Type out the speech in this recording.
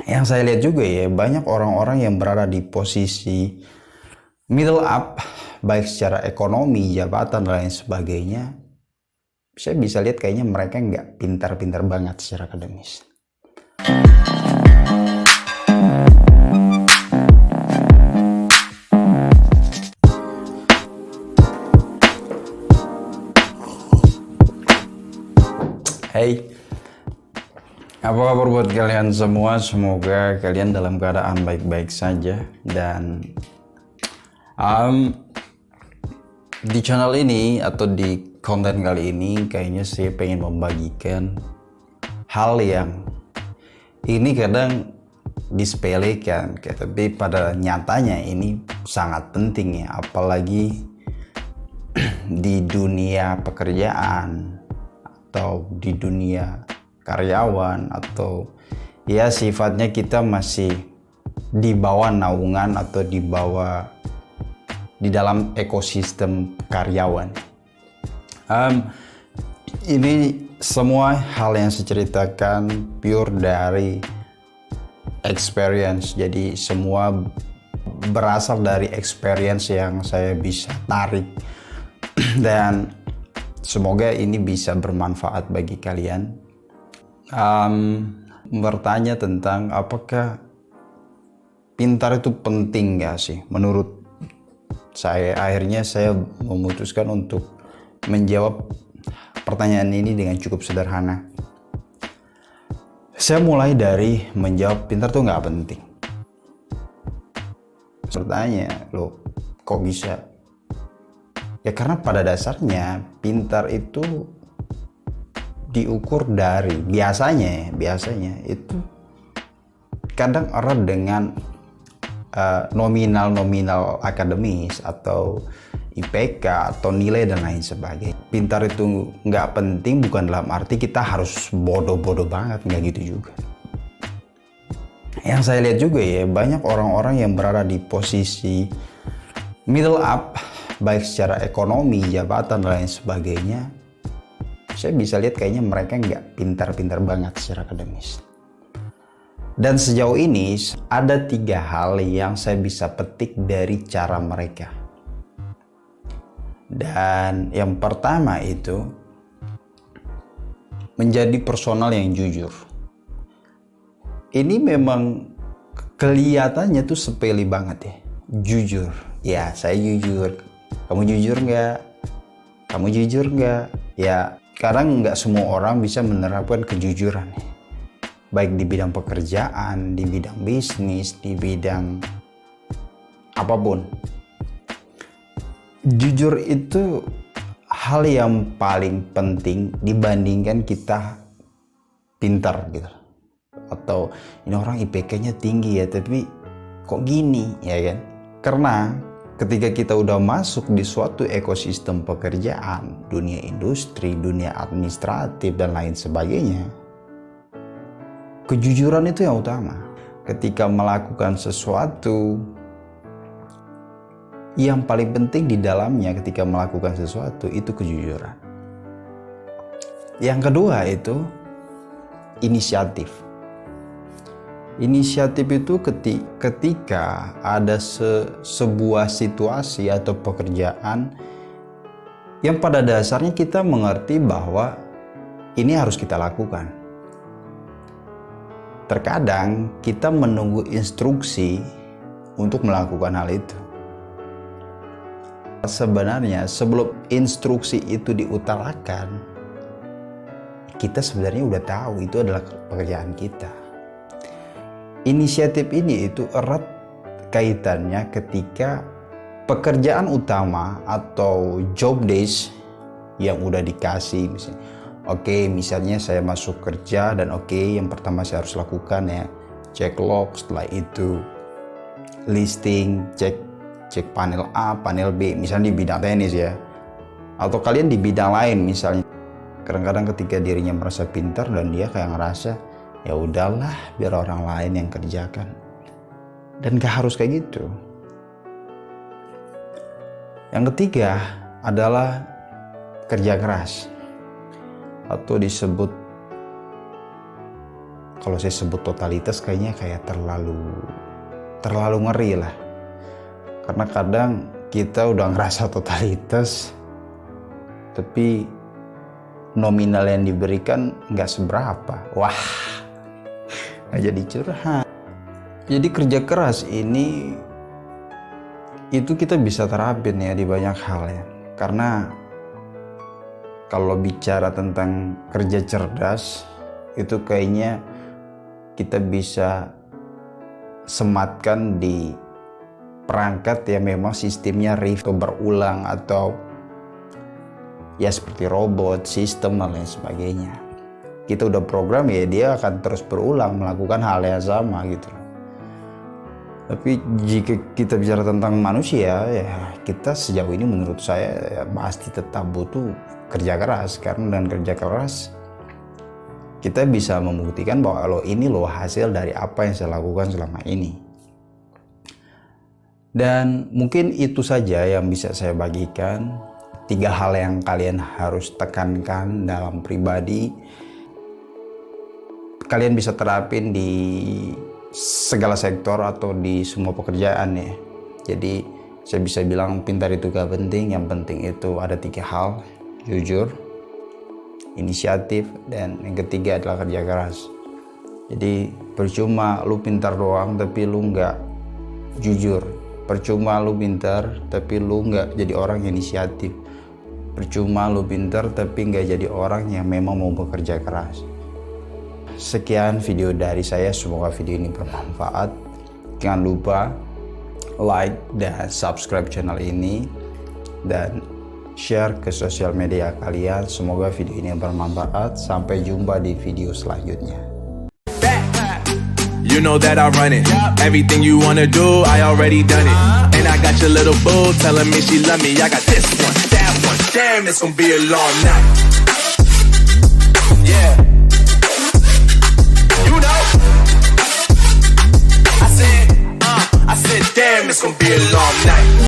Yang saya lihat juga ya, banyak orang-orang yang berada di posisi middle up, baik secara ekonomi, jabatan, dan lain sebagainya. Saya bisa lihat kayaknya mereka nggak pintar-pintar banget secara akademis. Hey, apa kabar buat kalian semua? Semoga kalian dalam keadaan baik-baik saja. Dan di channel ini atau di konten kali ini kayaknya saya pengen membagikan hal yang ini kadang disepelekan, tapi pada nyatanya ini sangat penting ya, apalagi di dunia pekerjaan atau di dunia karyawan, atau ya sifatnya kita masih di bawah naungan atau di dalam ekosistem karyawan. Ini semua hal yang saya ceritakan pure dari experience, jadi semua berasal dari experience yang saya bisa tarik dan semoga ini bisa bermanfaat bagi kalian. Bertanya tentang apakah pintar itu penting gak sih? Menurut saya, akhirnya saya memutuskan untuk menjawab pertanyaan ini dengan cukup sederhana. Saya mulai dari menjawab pintar tuh gak penting. Bertanya, loh kok bisa? Ya karena pada dasarnya pintar itu diukur dari biasanya itu kadang erat dengan nominal akademis atau IPK atau nilai dan lain sebagainya. Pintar itu nggak penting bukan dalam arti kita harus bodoh-bodoh banget, nggak gitu juga. Yang saya lihat juga ya, banyak orang-orang yang berada di posisi middle up, baik secara ekonomi, jabatan, dan lain sebagainya. Saya bisa lihat kayaknya mereka nggak pintar-pintar banget secara akademis. Dan sejauh ini ada 3 hal yang saya bisa petik dari cara mereka. Dan yang pertama itu menjadi personal yang jujur. Ini memang kelihatannya tuh sepele banget ya. Jujur, ya saya jujur. Kamu jujur nggak? Kamu jujur nggak? Ya, sekarang nggak semua orang bisa menerapkan kejujuran, baik di bidang pekerjaan, di bidang bisnis, di bidang apapun. Jujur itu hal yang paling penting dibandingkan kita pintar gitu. Atau ini orang IPK-nya tinggi ya, tapi kok gini ya kan? Karena ketika kita udah masuk di suatu ekosistem pekerjaan, dunia industri, dunia administratif, dan lain sebagainya, kejujuran itu yang utama. Ketika melakukan sesuatu, yang paling penting di dalamnya ketika melakukan sesuatu itu kejujuran. Yang kedua itu inisiatif. Inisiatif itu ketika ada sebuah situasi atau pekerjaan yang pada dasarnya kita mengerti bahwa ini harus kita lakukan. Terkadang kita menunggu instruksi untuk melakukan hal itu. Sebenarnya sebelum instruksi itu diutarakan, kita sebenarnya udah tahu itu adalah pekerjaan kita. Inisiatif ini itu erat kaitannya ketika pekerjaan utama atau job desk yang udah dikasih, misalnya saya masuk kerja dan yang pertama saya harus lakukan ya cek log, setelah itu listing, cek panel A, panel B, misalnya di bidang tenis ya, atau kalian di bidang lain misalnya. Kadang-kadang ketika dirinya merasa pintar dan dia kayak ngerasa ya udahlah biar orang lain yang kerjakan, dan gak harus kayak gitu. Yang ketiga adalah kerja keras, atau disebut kalau saya sebut totalitas kayaknya kayak terlalu ngeri lah. Karena kadang kita udah ngerasa totalitas, tapi nominal yang diberikan nggak seberapa. Wah, nggak jadi curhat. Jadi kerja keras ini itu kita bisa terapin ya di banyak hal ya. Karena kalau bicara tentang kerja cerdas, itu kayaknya kita bisa sematkan di perangkat yang memang sistemnya berulang atau ya seperti robot, sistem dan lain sebagainya. Kita udah program ya dia akan terus berulang melakukan hal yang sama gitu. Tapi jika kita bicara tentang manusia ya kita sejauh ini menurut saya ya, pasti tetap butuh kerja keras. Karena dengan kerja keras kita bisa membuktikan bahwa kalau ini loh hasil dari apa yang saya lakukan selama ini. Dan mungkin itu saja yang bisa saya bagikan. 3 hal yang kalian harus tekankan dalam pribadi. Kalian bisa terapin di segala sektor atau di semua pekerjaan ya. Jadi saya bisa bilang pintar itu gak penting. Yang penting itu ada 3 hal. Jujur, inisiatif, dan yang ketiga adalah kerja keras. Jadi percuma lu pintar doang tapi lu nggak jujur. Percuma lu pintar tapi lu nggak jadi orang yang inisiatif. Percuma lu pintar tapi nggak jadi orang yang memang mau bekerja keras. Sekian video dari saya, semoga video ini bermanfaat. Jangan lupa like dan subscribe channel ini dan share ke sosial media kalian. Semoga video ini bermanfaat. Sampai jumpa di video selanjutnya. You know that I run it. Everything you wanna do, I already done it. And I got your little boo telling me she love me. I got this one, that one. Damn, it's gonna be a long night. Yeah. You know. I said, damn, it's gonna be a long night.